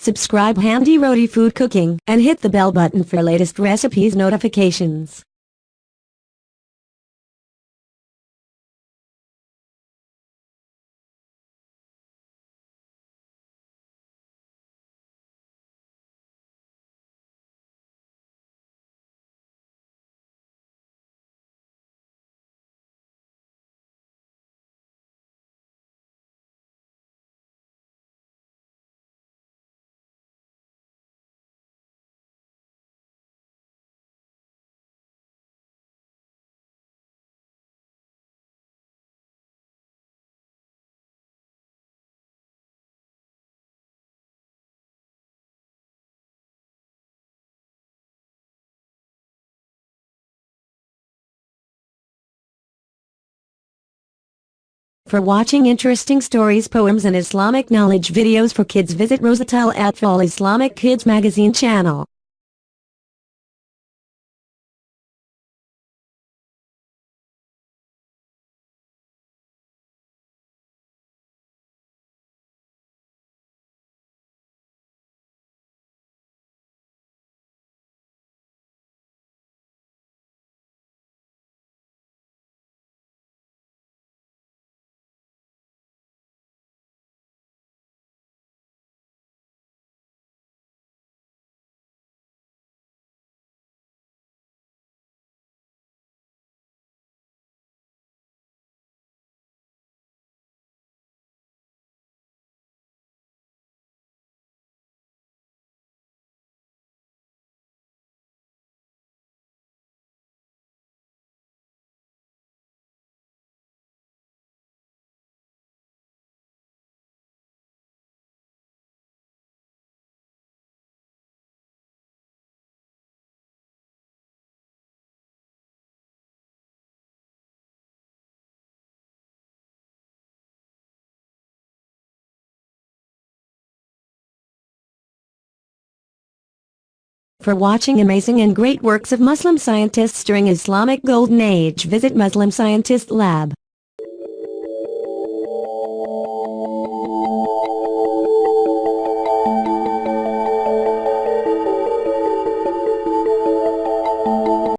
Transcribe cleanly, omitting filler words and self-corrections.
Subscribe Handi Roti Food Cooking and hit the bell button for latest recipes notifications. For watching interesting stories, poems and Islamic knowledge videos for kids, visit Rosatel Atfal Islamic Kids Magazine channel. For watching amazing and great works of Muslim scientists during Islamic Golden Age, visit Muslim Scientist Lab.